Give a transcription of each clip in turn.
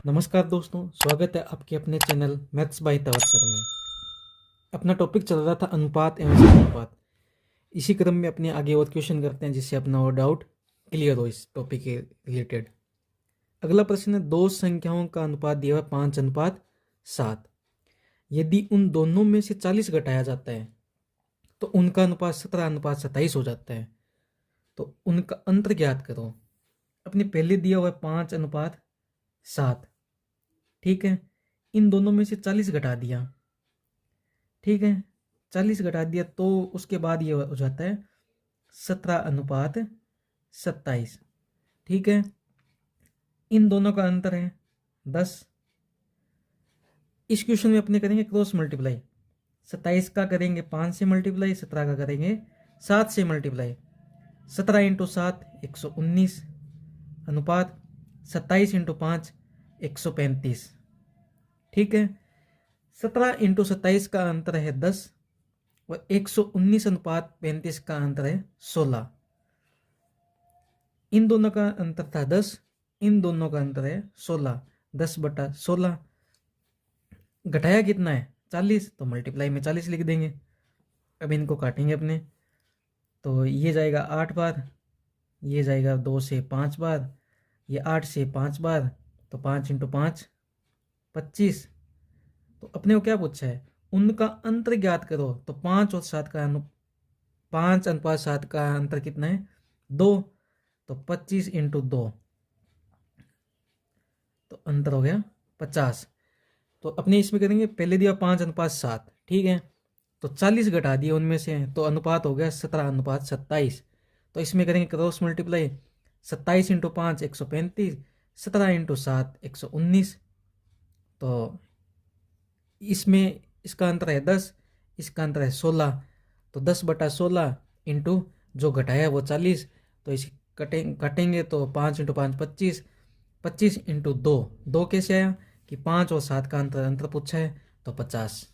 नमस्कार दोस्तों, स्वागत है आपके अपने चैनल मैथ्स बाय तवत्सर में। अपना टॉपिक चल रहा था अनुपात एवं समानुपात। इसी क्रम में अपने आगे और क्वेश्चन करते हैं जिससे अपना और डाउट क्लियर हो इस टॉपिक के रिलेटेड। अगला प्रश्न है, दो संख्याओं का अनुपात दिया हुआ 5:7। यदि उन दोनों में से 40 घटाया जाता है तो उनका अनुपात 17:27 हो जाता है। तो उनका अंतर ज्ञात करो। अपने पहले दिया हुआ 5:7, ठीक है। इन दोनों में से 40 घटा दिया, ठीक है। 40 घटा दिया तो उसके बाद ये हो जाता है 17:27, ठीक है। इन दोनों का अंतर है 10। इस क्वेश्चन में अपने करेंगे क्रॉस मल्टीप्लाई। 27 का करेंगे 5 से मल्टीप्लाई, 17 का करेंगे 7 से मल्टीप्लाई। 17 इंटू 7 119 अनुपात 27 इंटू 5 135, ठीक है। 17 इंटू 27 का अंतर है 10 और 119 अनुपात 35 का अंतर है 16। इन दोनों का अंतर था 10, इन दोनों का अंतर है 16। 10/16 घटाया कितना है 40, तो मल्टीप्लाई में 40 लिख देंगे। अब इनको काटेंगे अपने, तो ये जाएगा 8 बार, ये जाएगा 2 से 5 बार, ये 8 से 5 बार, तो 5 इंटू 5 25। तो अपने को क्या पूछा है, उनका अंतर ज्ञात करो। तो 5 और 7 का 5:7 का अंतर कितना है 2, तो 25 इंटू 2, तो अंतर हो गया 50। तो अपने इसमें करेंगे, पहले दिया 5:7, ठीक है। तो 40 घटा दिए उनमें से, तो अनुपात हो गया 17:27। तो इसमें करेंगे क्रॉस मल्टीप्लाई। 27 into 5 135, 17 into 7 119। तो इसमें इसका अंतर है 10, इसका अंतर है 16। तो 10/16 इंटू जो घटाया वो 40। तो इसे कटेंगे तो 5 इंटू 5 25, 25 इंटू 2, 2 कैसे आया कि 5 और 7 का अंतर पूछा है, तो 50।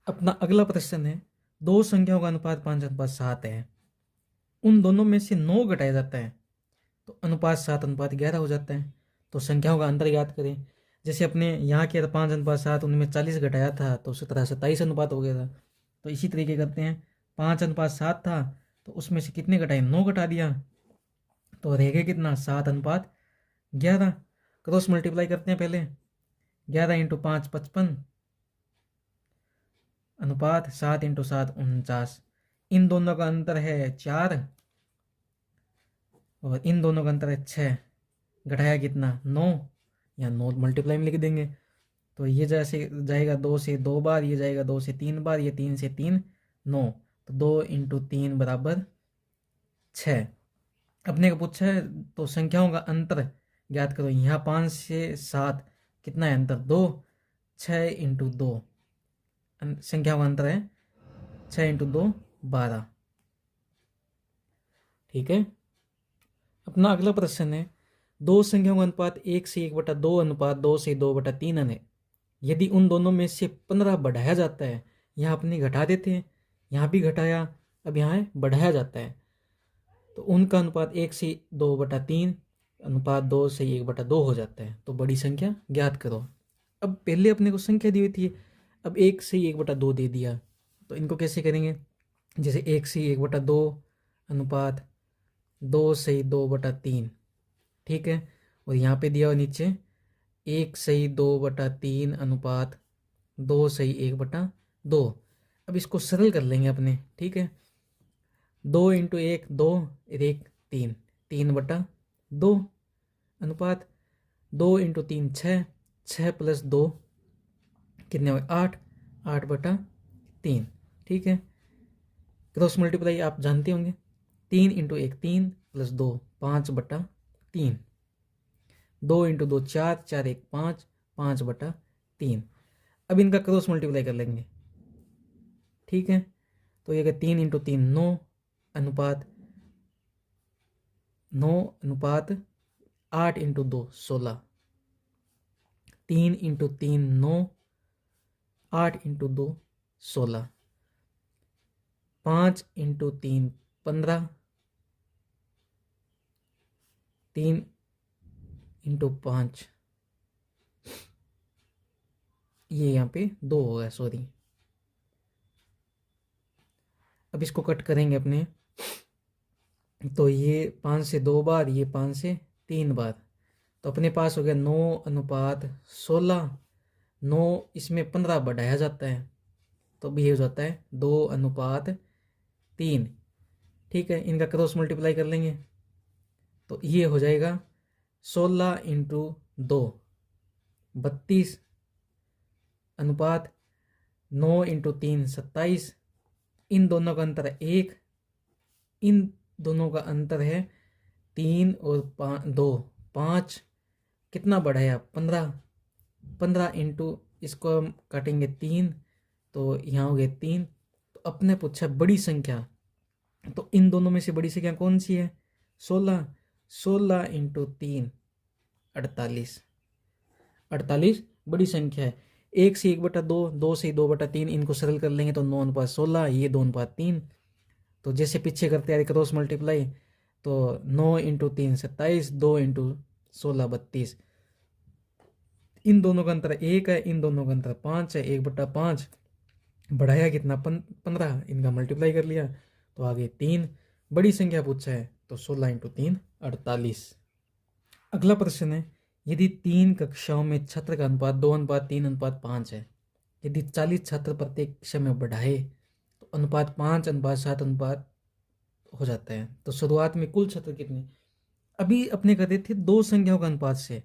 अपना अगला प्रश्न है, दो संख्याओं का अनुपात 5:7 है। उन दोनों में से 9 घटाया जाता है तो अनुपात 7:11 हो जाता है। तो संख्याओं का अंतर ज्ञात करें। जैसे अपने यहाँ किया था 5:7, उनमें 40 घटाया था तो 17:27 अनुपात हो गया था। तो इसी तरीके करते हैं, 5:7 था तो उसमें से कितने घटाए, 9 घटा दिया, तो रह गया कितना 7:11। क्रॉस मल्टीप्लाई करते हैं पहले। 11 इंटू 5 55 अनुपात 7 इंटू 7 49। इन दोनों का अंतर है 4 और इन दोनों का अंतर है 6। घटाया कितना 9, या 9 मल्टीप्लाई में लिख देंगे। तो ये जैसे जाएगा 2 से 2 बार, ये जाएगा 2 से 3 बार, ये 3 से 3 9। तो 2 इंटू 3 बराबर 6। अपने को पूछा है तो संख्याओं का अंतर ज्ञात करो। यहाँ 5 से 7 कितना है अंतर 2, 6 इंटू 2 संख्याओं का अंतर है 6 इंटू 2 12, ठीक है। अपना अगला प्रश्न है, दो संख्याओं का अनुपात 1 से 1/2 अनुपात 2 से 2/3 है। यदि उन दोनों में से 15 बढ़ाया जाता है, यहाँ अपने घटा देते हैं, यहाँ भी घटाया, अब यहाँ बढ़ाया जाता है, तो उनका अनुपात 1 से 2/3 अनुपात 2 से 1/2 हो जाता है। तो बड़ी संख्या ज्ञात करो। अब पहले अपने को संख्या दी हुई थी, अब 1 से 1/2 दे दिया, तो इनको कैसे करेंगे। जैसे 1 से 1/2 अनुपात 2 से 2/3, ठीक है। और यहाँ पे दिया हुआ नीचे 1 से 2/3 अनुपात 2 से 1/2। अब इसको सरल कर लेंगे अपने, ठीक है। 2 इंटू 1 2, 1 3, 3/2 अनुपात 2 इंटू 3 6, 6 प्लस 2 कितने हुए 8, 8/3, ठीक है। क्रॉस मल्टीप्लाई आप जानते होंगे, 3 इंटू 1 3 प्लस 2 5/3, 2 इंटू 2 4, 4 1 5, 5/3। अब इनका क्रॉस मल्टीप्लाई कर लेंगे, ठीक है। तो ये 3 इंटू 3 9 अनुपात 9 अनुपात 8 into 2 16, 3 into 3 9, 8 into 2 16, 5 into 3 15, 3 into 5 ये यहाँ पे 2 होगा, सॉरी। अब इसको कट करेंगे अपने, तो ये 5 से 2 बार, ये 5 से 3 बार, तो अपने पास हो गया 9:16। 9 इसमें 15 बढ़ाया जाता है तो भी ये हो जाता है 2:3। ठीक है, इनका क्रॉस मल्टीप्लाई कर लेंगे तो ये हो जाएगा 16 इंटू 2 32 अनुपात 9 इंटू 3 27। इन दोनों का अंतर है 1, इन दोनों का अंतर है 3 और 2 5। कितना बढ़ाया 15। 15 इंटू इसको हम काटेंगे 3 तो यहाँ हो गए 3। तो अपने पूछा बड़ी संख्या, तो इन दोनों में से बड़ी संख्या कौन सी है 16। 16 इंटू 3 48। 48 बड़ी संख्या है। 1 से 1/2, 2 से 2/3, इनको सरल कर लेंगे तो 9:16, ये 2:3। तो जैसे पीछे करते हैं क्रॉस मल्टीप्लाई, तो 9 इंटू 3 27, 2 इंटू 16 32। इन दोनों का अंतर 1 है, इन दोनों का अंतर 5 है। 1/5 बढ़ाया कितना 15, इनका मल्टीप्लाई कर लिया तो आगे 3। बड़ी संख्या पूछा है तो 16 इंटू 3 48। अगला प्रश्न है, यदि 3 कक्षाओं में छात्र का अनुपात 2:3:5 है, यदि 40 छात्र प्रत्येक कक्षा में बढ़ाए तो अनुपात 5:7 अनुपात हो जाता है, तो शुरुआत में कुल छात्र कितने। अभी अपने कहते थे 2 संख्याओं का अनुपात से,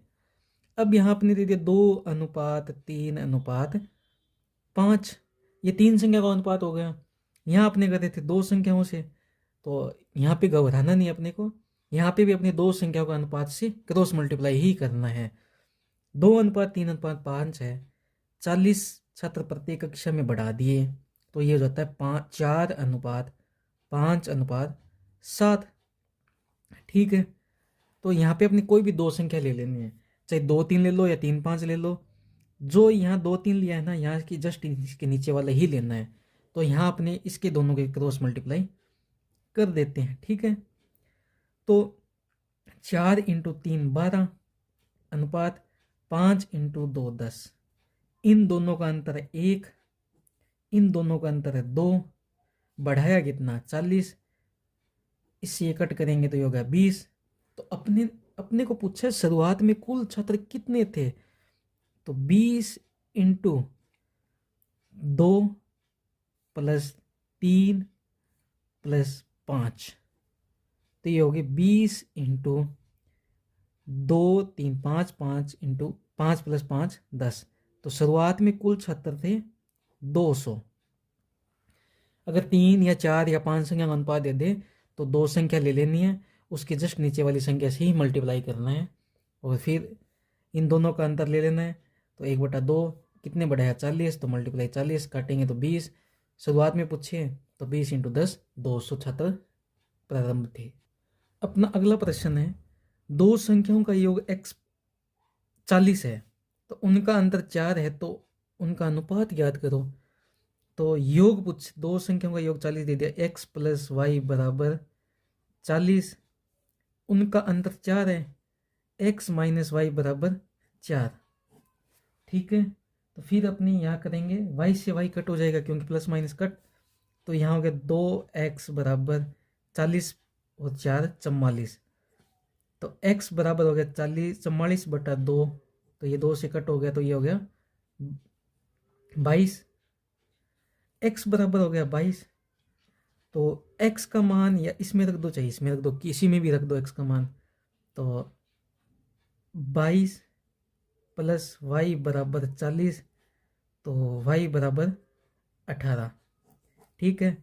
अब यहाँ अपने दे दिया 2:3:5। ये 3 संख्या का अनुपात हो गया। यहाँ अपने कहते थे 2 संख्याओं से, तो यहाँ पे घबराना नहीं अपने को, यहाँ पे भी अपने 2 संख्याओं का अनुपात से क्रॉस मल्टीप्लाई ही करना है। 2:3:5 है, 40 छात्र प्रत्येक कक्षा में बढ़ा दिए तो ये हो जाता है 4:5:7। ठीक है, तो यहाँ पे अपने कोई भी 2 संख्या ले लेनी है, चाहे 2-3 ले लो या 3-5 ले लो। जो यहाँ 2-3 लिया है ना, यहाँ की जस्ट इसके नीचे वाला ही लेना है, तो यहाँ अपने इसके दोनों के क्रॉस मल्टीप्लाई कर देते हैं। ठीक है, तो 4 इंटू 3 12 अनुपात 5 इंटू 2 10। इन दोनों का अंतर है 1, इन दोनों का अंतर है 2। बढ़ाया कितना 40, इससे कट करेंगे तो ये होगा 20। तो अपने को पूछा शुरुआत में कुल छात्र कितने थे, तो 20 इंटू 2 प्लस 3 प्लस 5, तो ये होगी 20 इंटू 2 3 5 5 इंटू 5 प्लस 5 10। तो शुरुआत में कुल छात्र थे 200। अगर 3 या 4 या 5 संख्या का अनुपात दे दे तो 2 संख्या ले लेनी है, उसके जस्ट नीचे वाली संख्या से ही मल्टीप्लाई करना है और फिर इन दोनों का अंतर ले लेना है। तो 1/2 कितने बढ़ाया 40, तो मल्टीप्लाई 40, काटेंगे तो 20। शुरुआत में पूछे तो 20 इंटू 10 200 छात्र प्रारंभ थे। अपना अगला प्रश्न है, 2 संख्याओं का योग x 40 है तो उनका अंतर 4 है, तो उनका अनुपात ज्ञात करो। तो योग पूछ 2 संख्याओं का योग 40 दे दिया, x प्लस वाई बराबर 40, उनका अंतर 4 है, x माइनस वाई बराबर 4। ठीक है, तो फिर अपने यहाँ करेंगे y से y कट हो जाएगा क्योंकि प्लस माइनस कट, तो यहाँ हो गया 2x बराबर 40 और 4 44। तो x बराबर हो गया 44/2, तो ये 2 से कट हो गया तो ये हो गया 22। x बराबर हो गया 22, तो x का मान या इसमें रख दो चाहे इसमें रख दो, किसी में भी रख दो x का मान, तो 22 प्लस y बराबर 40, तो y बराबर 18। ठीक है,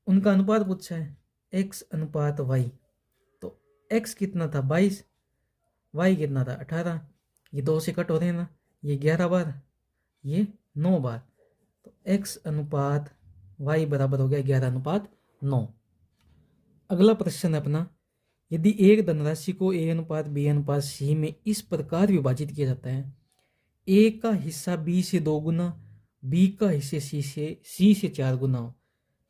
उनका अनुपात पूछा है x अनुपात y, तो x कितना था 22, y कितना था 18, ये 2 से कट हो रहे हैं ना, ये 11 बार, ये 9 बार, तो x अनुपात y बराबर हो गया 11:9। अगला प्रश्न है अपना, यदि एक धनराशि को a अनुपात b अनुपात c में इस प्रकार विभाजित किया जाता है, a का हिस्सा b से 2 गुना, b का हिस्सा c से 4 गुना हो,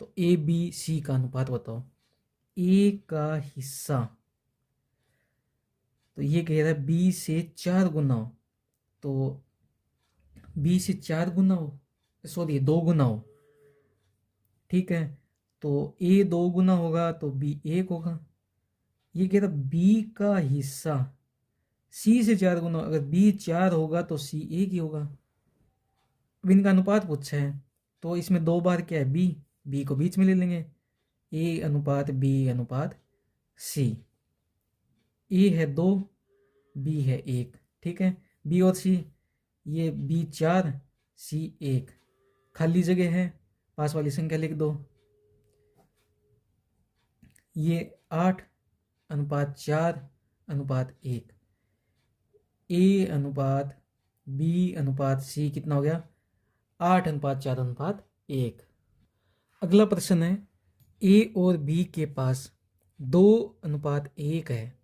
तो a b c का अनुपात बताओ। a का हिस्सा, तो ये कह रहा है b से 4 गुना हो, तो बी से 4 गुना हो, सॉरी 2 गुना हो, ठीक है। तो ए 2 गुना होगा तो बी 1 होगा। ये कह रहा बी का हिस्सा सी से 4 गुना, अगर बी 4 होगा तो सी 1 ही होगा। अब इनका अनुपात पूछा है तो इसमें 2 बार क्या है, बी, बी को बीच में ले लेंगे, ए अनुपात बी अनुपात सी। ए है 2, बी है 1, ठीक है। बी और सी, ये बी 4 सी 1, खाली जगह है, पास वाली संख्या लिख दो। ये 8 अनुपात 4 अनुपात 1, ए अनुपात बी अनुपात सी कितना हो गया, 8 अनुपात 4 अनुपात 1। अगला प्रश्न है, ए और बी के पास 2 अनुपात 1 है।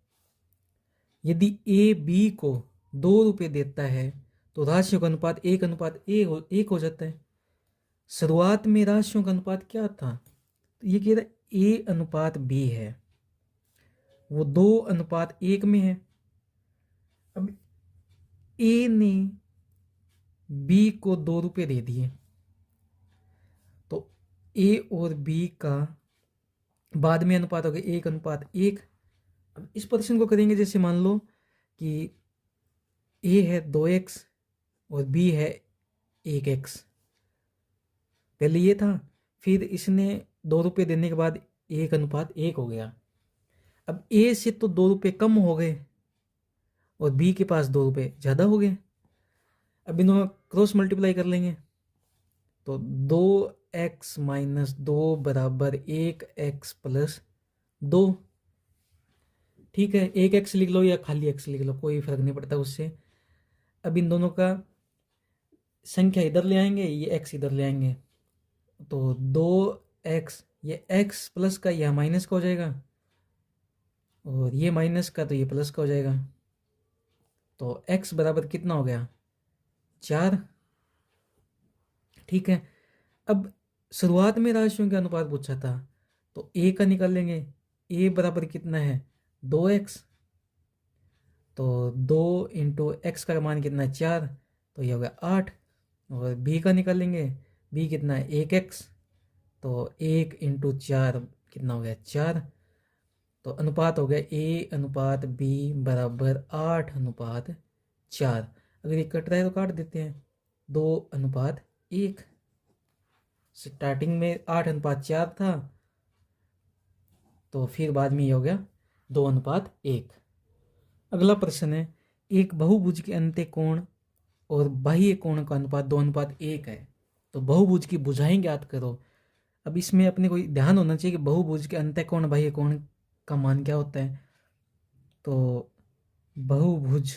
यदि ए बी को 2 रुपये देता है तो राशियों का अनुपात 1 अनुपात 1 हो जाता है। शुरुआत में राशियों का अनुपात क्या था, तो ये कह रहा है ए अनुपात बी है, वो 2 अनुपात 1 में है। अब ए ने बी को 2 रुपये दे दिए, तो ए और बी का बाद में अनुपात हो गया 1 अनुपात 1। अब इस प्रश्न को करेंगे जैसे मान लो कि ए है 2x और बी है 1x, पहले ये था, फिर इसने 2 रुपये देने के बाद 1 अनुपात 1 हो गया। अब ए से तो 2 रुपये कम हो गए और बी के पास 2 रुपये ज़्यादा हो गए। अब इन दोनों क्रॉस मल्टीप्लाई कर लेंगे तो 2x माइनस 2 बराबर 1x प्लस 2, ठीक है। 1x लिख लो या खाली x लिख लो, कोई फर्क नहीं पड़ता उससे। अब इन दोनों का संख्या इधर ले आएंगे, ये x इधर ले आएंगे, तो 2x, ये x प्लस का यह माइनस का हो जाएगा और ये माइनस का तो ये प्लस का हो जाएगा। तो x बराबर कितना हो गया, 4, ठीक है। अब शुरुआत में राशियों के अनुपात पूछा था तो a का निकाल लेंगे, a बराबर कितना है 2x, तो 2 इंटू एक्स का मान कितना है 4, तो ये हो गया 8। और b का निकालेंगे, b कितना है 1x, तो 1 इंटू 4 कितना हो गया 4, तो अनुपात हो गया a अनुपात b बराबर 8 अनुपात 4। अगर ये कट रहा है तो काट देते हैं, 2 अनुपात 1। स्टार्टिंग में 8 अनुपात 4 था, तो फिर बाद में ये हो गया 2 अनुपात 1। अगला प्रश्न है, एक बहुभुज के अंत्य कोण और बाह्य कोण का अनुपात 2 अनुपात 1 है, तो बहुभुज की भुजाएं ज्ञात करो। अब इसमें अपने को ध्यान होना चाहिए कि बहुभुज के अंत्य कोण बाह्य कोण का मान क्या होता है। तो बहुभुज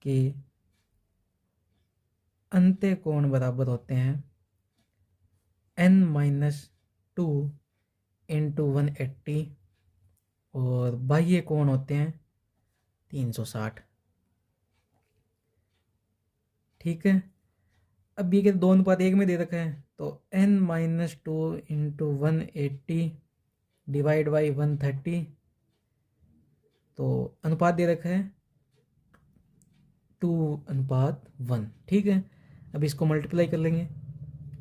के अंत्य कोण बराबर होते हैं n-2 इंटू 180 और बाह्य कोण होते हैं 360, ठीक है। अब ये 2 अनुपात 1 में दे रखा है, तो n-2 इंटू 180 डिवाइड बाई 130, तो अनुपात दे रखा है 2 अनुपात 1, ठीक है। अब इसको मल्टीप्लाई कर लेंगे,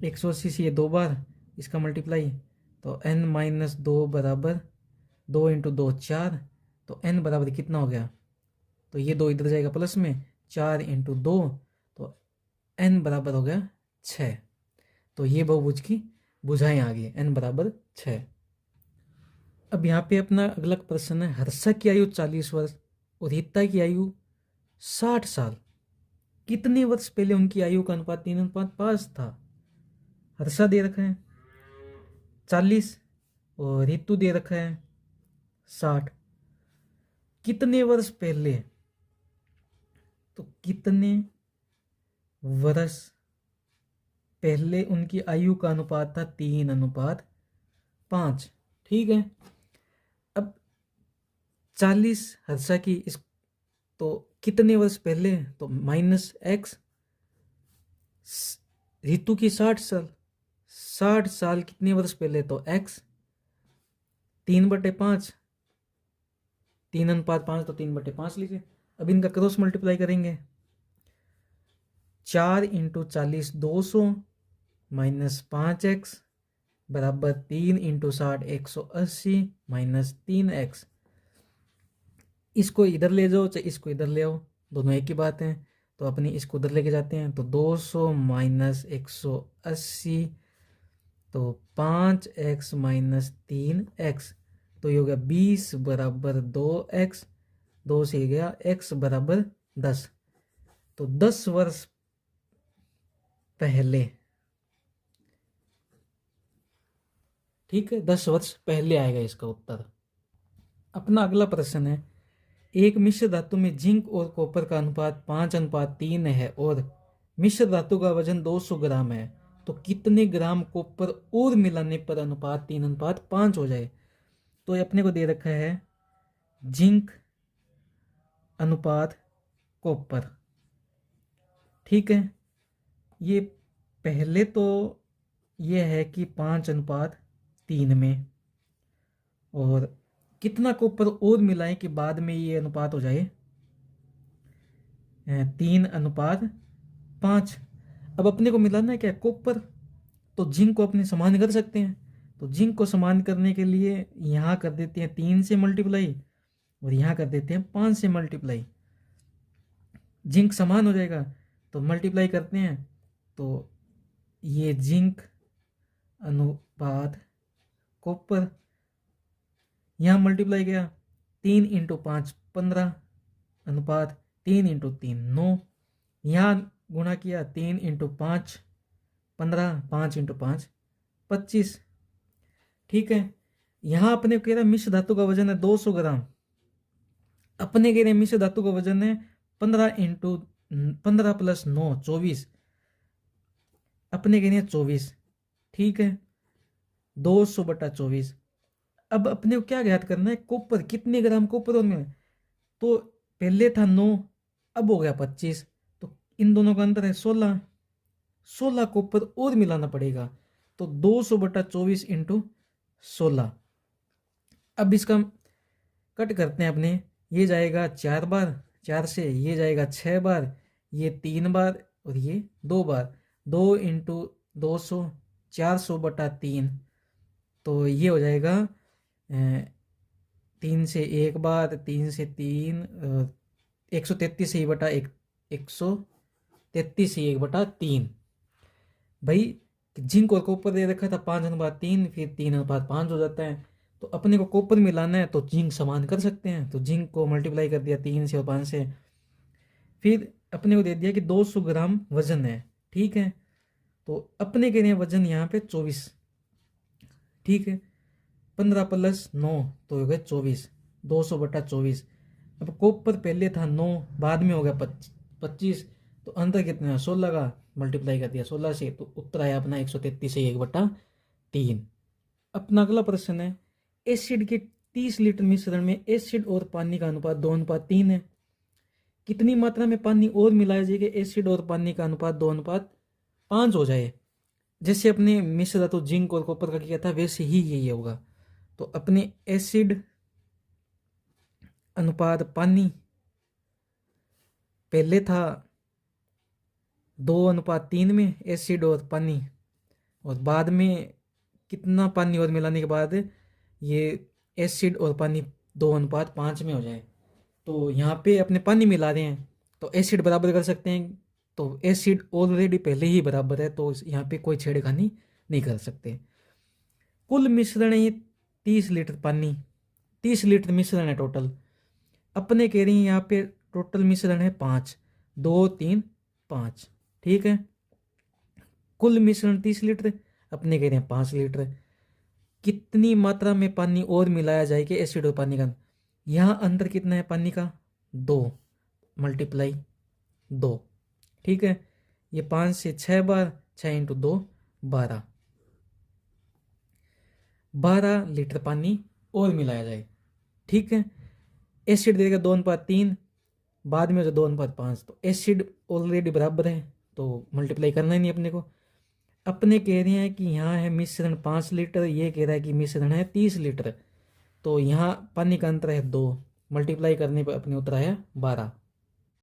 180 से ये 2 बार इसका मल्टीप्लाई, तो n-2 बराबर 2 इंटू 2 4, तो n बराबर कितना हो गया, तो ये 2 इधर जाएगा प्लस में, 4 इंटू 2, तो n बराबर हो गया 6। तो ये बहुभुज की भुजाएं आ गई, n बराबर 6। अब यहाँ पे अपना अगला प्रश्न है, हर्षा की आयु 40 वर्ष और हित्ता की आयु 60 साल, कितने वर्ष पहले उनकी आयु का अनुपात 3 अनुपात 5 था। हर्षा दे रखा है 40 और हित्तू दे रखा है 60, कितने वर्ष पहले, तो कितने वर्ष पहले उनकी आयु का अनुपात था 3 अनुपात 5, ठीक है। अब 40 हर्षा की, इस तो कितने वर्ष पहले, तो माइनस x, ऋतु की 60 साल, 60 साल कितने वर्ष पहले, तो x 3/5, 3 अनुपात 5, तो 3/5 लीजिए। अब इनका क्रॉस मल्टीप्लाई करेंगे 4 इंटू 40 200 माइनस 5x बराबर 3 इंटू 60 180 माइनस 3x। इसको इधर ले जाओ चाहे इसको इधर ले आओ, दोनों एक ही बात है। तो अपनी इसको उधर लेके जाते हैं, तो 200 माइनस 180 तो 5x माइनस 3x, तो ये हो गया 20 बराबर 2x, 2 से गया x बराबर 10। तो 10 वर्ष पहले, ठीक है, 10 वर्ष पहले आएगा इसका उत्तर। अपना अगला प्रश्न है, एक मिश्र धातु में जिंक और कॉपर का अनुपात 5:3 है और मिश्र धातु का वजन 200 ग्राम है, तो कितने ग्राम कॉपर और मिलाने पर अनुपात 3:5 हो जाए। तो ये अपने को दे रखा है जिंक अनुपात कॉपर, ठीक है। ये पहले तो ये है कि 5:3 में, और कितना कॉपर और मिलाएं कि बाद में ये अनुपात हो जाए 3:5। अब अपने को मिलाना है क्या कॉपर, तो जिंक को अपने समान कर सकते हैं। तो जिंक को समान करने के लिए यहाँ कर देते हैं 3 से मल्टीप्लाई और यहाँ कर देते हैं 5 से मल्टीप्लाई। जिंक समान हो जाएगा तो मल्टीप्लाई करते हैं, तो ये जिंक अनुपात कॉपर, यहाँ मल्टीप्लाई गया 3 इंटू 5 15 अनुपात 3 इंटू 3 9, यहाँ गुणा किया 3 इंटू 5 15, 5 इंटू 5 25, ठीक है। यहाँ अपने कह रहा है मिश्र धातु का वजन है 200 ग्राम, अपने कह रहे हैं मिश्र धातु का वजन है 15 इंटू 15 प्लस 9 24, अपने कह रहे हैं 24, ठीक है, 200/24। अब अपने को क्या ज्ञात करना है, कॉपर कितने ग्राम कॉपर में, तो पहले था 9 अब हो गया 25, तो इन दोनों का अंतर है 16 कॉपर और मिलाना पड़ेगा, तो 200/24 इंटू 16। अब इसका कट करते हैं अपने, ये जाएगा 4 बार, 4 से ये जाएगा 6 बार, ये 3 बार और ये 2 बार, 2 इंटू 200 400/3, तो ये हो जाएगा 3 से 1 बार, 3 से 3 133 से 133 से 1/3। भाई जिंक और कॉपर दे रखा था 5:3, फिर 3:5 हो जाता है, तो अपने को कॉपर मिलाना है तो जिंक समान कर सकते हैं, तो जिंक को मल्टीप्लाई कर दिया 3 से और 5 से, फिर अपने को दे दिया कि 200 ग्राम वजन है, ठीक है। तो अपने के लिए वजन यहाँ पे 24, ठीक है, 15 प्लस 9 तो हो गया 24, 200/24। अब कॉपर पहले था 9 बाद में हो गया 25, तो अंतर कितना है 16 का, मल्टीप्लाई कर दिया 16 से, तो उत्तर आया अपना 133 से 1/3। अपना अगला प्रश्न है, एसिड के 30 लीटर मिश्रण में एसिड और पानी का अनुपात 2:3 है, कितनी मात्रा में पानी और मिलाया जाएगा एसिड और पानी का अनुपात 2:5 हो जाए। जैसे अपने मिश्र धातु जिंक और कॉपर का किया था वैसे ही यही होगा। तो अपने एसिड अनुपात पानी पहले था 2:3 में एसिड और पानी, और बाद में कितना पानी और मिलाने के बाद ये एसिड और पानी 2:5 में हो जाए। तो यहाँ पे अपने पानी मिला रहे हैं तो एसिड बराबर कर सकते हैं, तो एसिड ऑलरेडी पहले ही बराबर है, तो यहाँ पे कोई छेड़खानी नहीं कर सकते। कुल मिश्रण है 30 लीटर पानी, 30 लीटर मिश्रण है टोटल, अपने कह रही हैं यहाँ पे टोटल मिश्रण है 5, 2 3 5, ठीक है। कुल मिश्रण 30 लीटर, अपने कह रहे हैं 5 लीटर, कितनी मात्रा में पानी और मिलाया जाएगा एसिड और पानी का, यहाँ अंतर कितना है पानी का 2 मल्टीप्लाई 2, ठीक है। ये 5 से 6 बार, 6 इंटू 2 12 लीटर पानी और मिलाया जाए, ठीक है। एसिड देगा 2:3, बाद में जो 2:5, तो एसिड ऑलरेडी बराबर है तो मल्टीप्लाई करना ही नहीं अपने को। अपने कह रहे हैं कि यहाँ है मिश्रण 5 लीटर, ये कह रहा है कि मिश्रण है 30 लीटर, तो यहाँ पानी का अंतर है 2, मल्टीप्लाई करने पर अपने उत्तर आया 12।